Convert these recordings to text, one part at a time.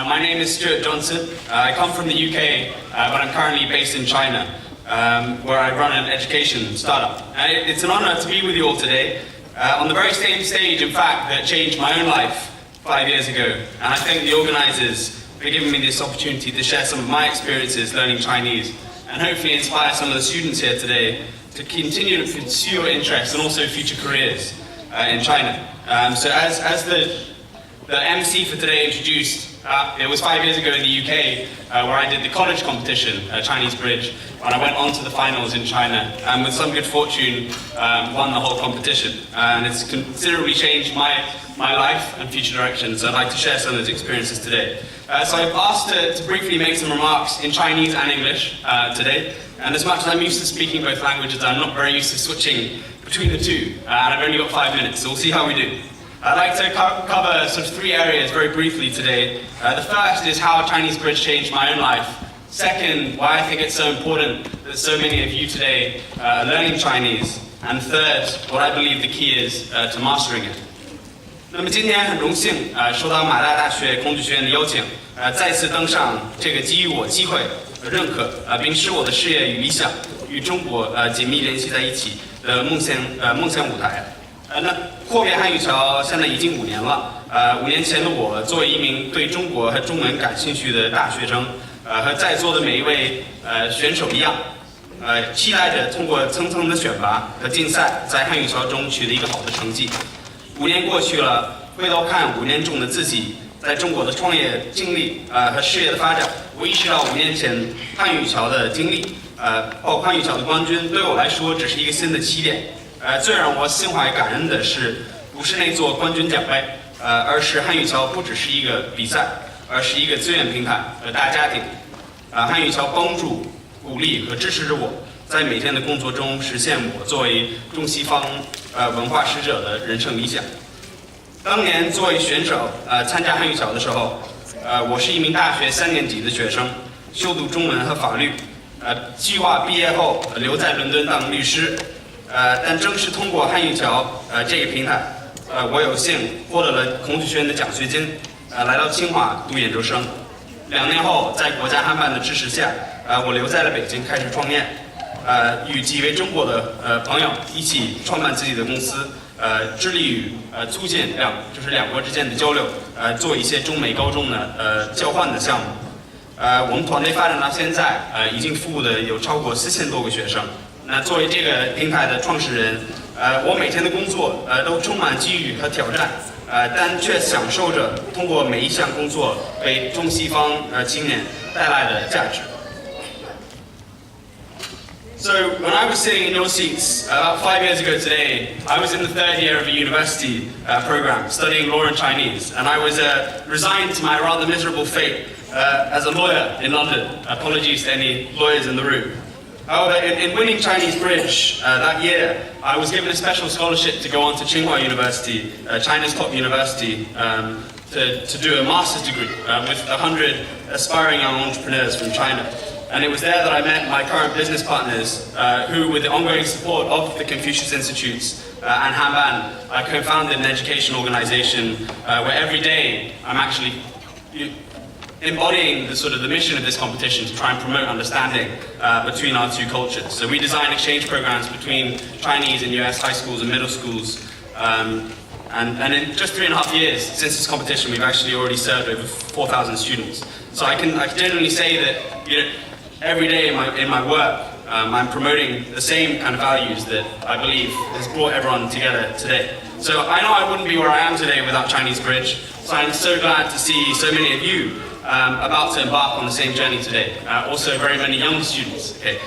My name is Stewart Johnson. I come from the UK, but I'm currently based in China, where I run an education startup. It's an honor to be with you all today, on the very same stage, in fact, that changed my own life 5 years ago. And I thank the organizers for giving me this opportunity to share some of my experiences learning Chinese, and hopefully inspire some of the students here today to continue to pursue your interests and also future careers in China. So as the MC for today introduced, it was 5 years ago in the UK where I did the college competition, Chinese Bridge, when I went on to the finals in China, and with some good fortune won the whole competition. And it's considerably changed my life and future direction, so I'd like to share some of those experiences today. So I've asked to briefly make some remarks in Chinese and English today, and as much as I'm used to speaking both languages, I'm not very used to switching between the two, and I've only got 5 minutes, so we'll see how we do. I'd like to cover sort of 3 areas very briefly today. The first is how Chinese Bridge changed my own life. Second, why I think it's so important that so many of you today are learning Chinese. And third, what I believe the key is to mastering it. 那么今天很荣幸受到马大大学孔子学院的邀请，再次登上这个给予我机会、认可并使我的事业与理想与中国紧密联系在一起的梦想舞台。那阔别汉语桥现在已经5年了。5年前的我，作为一名对中国和中文感兴趣的大学生，和在座的每一位选手一样，期待着通过层层的选拔和竞赛，在汉语桥中取得一个好的成绩。5年过去了，回头看5年中的自己，在中国的创业经历和事业的发展，我意识到5年前汉语桥的经历，包括汉语桥的冠军，对我来说只是一个新的起点。最让我心怀感恩的是，不是那座冠军奖杯，而是汉语桥不只是一个比赛，而是一个资源平台和大家庭。汉语桥帮助、鼓励和支持着我，在每天的工作中实现我作为中西方文化使者的人生理想。当年作为选手参加汉语桥的时候，我是一名大学3年级的学生，修读中文和法律，计划毕业后留在伦敦当律师。但正是通过汉语桥这个平台，我有幸获得了孔子学院的奖学金，来到清华读研究生。2年后，在国家汉办的支持下，我留在了北京开始创业，与几位中国的朋友一起创办自己的公司，致力于促进就是两国之间的交流，做一些中美高中的交换的项目。我们团队发展到现在，已经服务的有超过4000多个学生。那作为这个平台的创始人，我每天的工作都充满机遇和挑战，但却享受着通过每一项工作给中西方青年带来的价值。So when I was sitting in your seats about 5 years ago today, I was in the 3rd year of a university program studying law and Chinese, and I was resigned to my rather miserable fate as a lawyer in London. Apologies to any lawyers in the room. However, in winning Chinese Bridge that year, I was given a special scholarship to go on to Tsinghua University, China's top university, to do a master's degree with 100 aspiring young entrepreneurs from China. And it was there that I met my current business partners, who, with the ongoing support of the Confucius Institutes and Hanban, I co-founded an education organization where every day I'm actually embodying the mission of this competition to try and promote understanding between our two cultures. So we design exchange programs between Chinese and US high schools and middle schools. And in just 3.5 years since this competition, we've actually already served over 4,000 students. So I can genuinely say that every day in my work, I'm promoting the same kind of values that I believe has brought everyone together today. So I know I wouldn't be where I am today without Chinese Bridge. So I'm so glad to see so many of you about to embark on the same journey today. Also very many young students. Okay.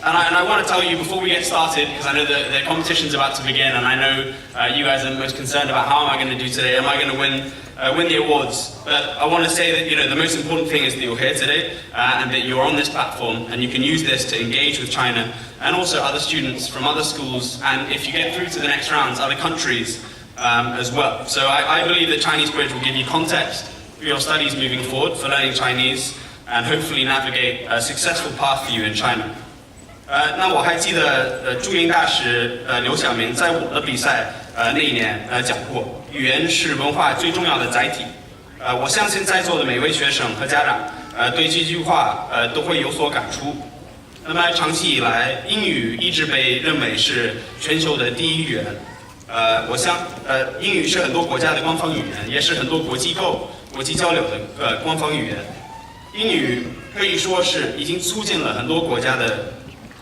And I want to tell you before we get started, because I know the competition's about to begin, and I know you guys are most concerned about how am I going to do today? Am I going to win the awards? But I want to say that the most important thing is that you're here today, and that you're on this platform, and you can use this to engage with China and also other students from other schools, and if you get through to the next rounds, other countries as well. So I believe that Chinese Bridge will give you context for your studies moving forward, for learning Chinese, and hopefully navigate a successful path for you in China. 那我还记得驻英大使刘晓明在我的比赛那一年讲过，语言是文化最重要的载体，我相信在座的每位学生和家长，对这句话都会有所感触。那么长期以来，英语一直被认为是全球的第一语言。英语是很多国家的官方语言，也是很多国际交流的官方语言。英语可以说是已经促进了很多国家的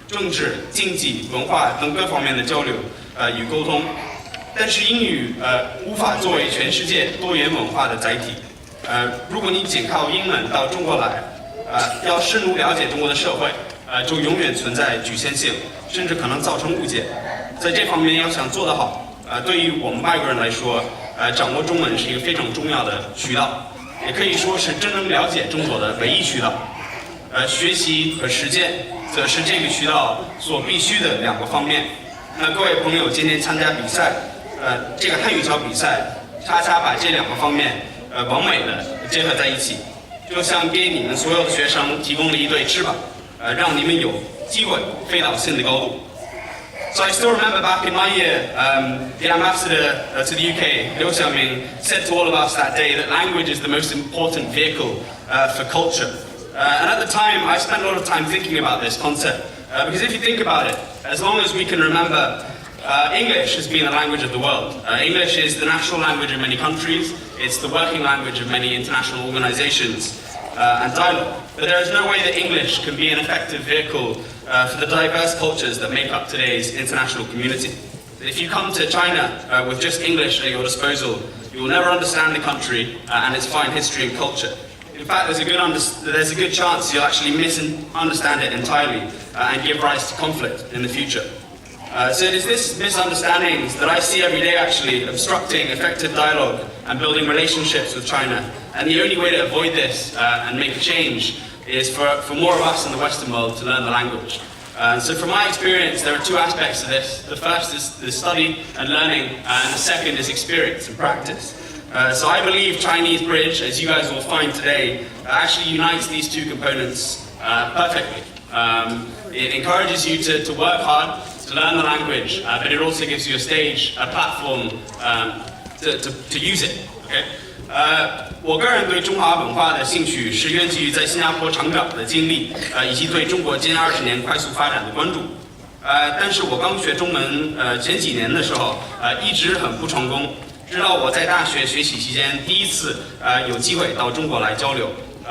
政治、经济、文化等各方面的交流与沟通。但是英语无法作为全世界多元文化的载体。如果你仅靠英文到中国来，要深入了解中国的社会，就永远存在局限性，甚至可能造成误解。在这方面要想做得好，对于我们外国人来说，掌握中文是一个非常重要的渠道，也可以说是真正了解中国的唯一渠道。学习和实践则是这个渠道所必须的两个方面。那各位朋友今天参加比赛，这个汉语桥比赛，恰恰把这两个方面完美的结合在一起，就像给你们所有的学生提供了一对翅膀，让你们有机会飞到新的高度。So I still remember back in my year, the ambassador to the UK, Liu Xiaoming, said to all of us that day that language is the most important vehicle for culture. And at the time, I spent a lot of time thinking about this concept. Because if you think about it, as long as we can remember, English has been the language of the world. English is the national language of many countries. It's the working language of many international organizations and dialogue. But there is no way that English can be an effective vehicle for the diverse cultures that make up today's international community. If you come to China with just English at your disposal, you will never understand the country and its fine history and culture. In fact, there's a good chance you'll actually misunderstand it entirely and give rise to conflict in the future. So it is this misunderstandings that I see every day actually obstructing effective dialogue and building relationships with China. And the only way to avoid this and make a change is for more of us in the Western world to learn the language. So from my experience, there are two aspects to this. The first is the study and learning, and the second is experience and practice. So I believe Chinese Bridge, as you guys will find today, actually unites these two components perfectly. It encourages you to work hard, to learn the language, but it also gives you a stage, a platform to use it. Okay? 我个人对中华文化的兴趣是源自于在新加坡成长的经历，以及对中国近20年快速发展的关注。但是我刚学中文前几年的时候，一直很不成功。直到我在大学学习期间第一次有机会到中国来交流，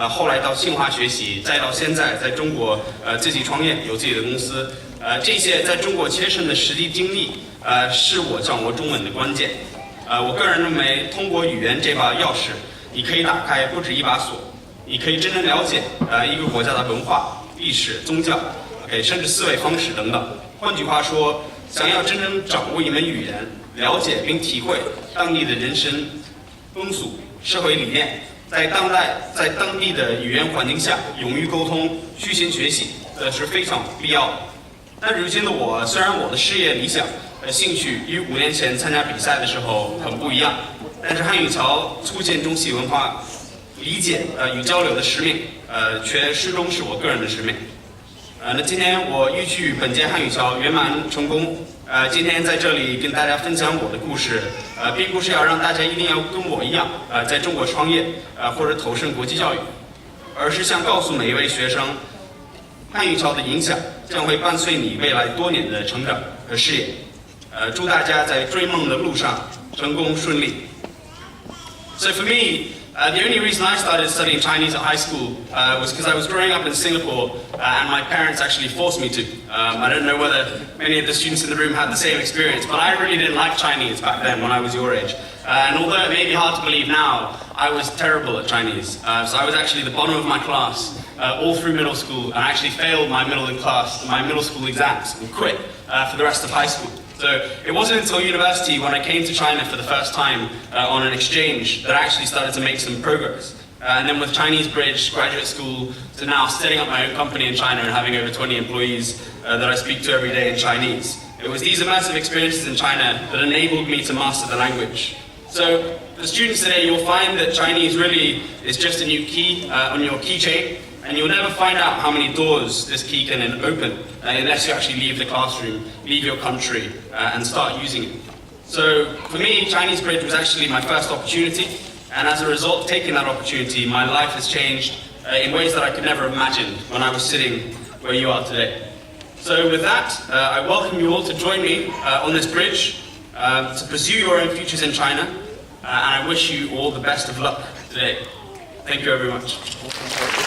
后来到清华学习，再到现在在中国自己创业有自己的公司，这些在中国切身的实际经历，是我掌握中文的关键。我个人认为，通过语言这把钥匙，你可以打开不止一把锁，你可以真正了解一个国家的文化、历史、宗教，甚至思维方式等等。换句话说，想要真正掌握一门语言，了解并体会当地的人生风俗、社会理念，在当地的语言环境下勇于沟通、虚心学习，是非常必要的。但如今的我，虽然我的事业理想兴趣与5年前参加比赛的时候很不一样，但是汉语桥促进中西文化理解与交流的使命，却始终是我个人的使命。那今天我预计本届汉语桥圆满成功。今天在这里跟大家分享我的故事，并不是要让大家一定要跟我一样，在中国创业，或者投身国际教育，而是想告诉每一位学生，汉语桥的影响将会伴随你未来多年的成长和事业。祝大家在追梦的路上成功顺利。So for me, the only reason I started studying Chinese at high school was because I was growing up in Singapore and my parents actually forced me to. I don't know whether many of the students in the room had the same experience, but I really didn't like Chinese back then when I was your age. And although it may be hard to believe now, I was terrible at Chinese. So I was actually the bottom of my class all through middle school, and I actually failed my middle school exams and quit for the rest of high school. So it wasn't until university when I came to China for the first time on an exchange that I actually started to make some progress. And then with Chinese Bridge Graduate School to now setting up my own company in China and having over 20 employees that I speak to every day in Chinese. It was these immersive experiences in China that enabled me to master the language. So for students today, you'll find that Chinese really is just a new key on your keychain. And you'll never find out how many doors this key can open unless you actually leave the classroom, leave your country, and start using it. So for me, Chinese Bridge was actually my first opportunity. And as a result, taking that opportunity, my life has changed in ways that I could never have imagined when I was sitting where you are today. So with that, I welcome you all to join me on this bridge to pursue your own futures in China, and I wish you all the best of luck today. Thank you very much.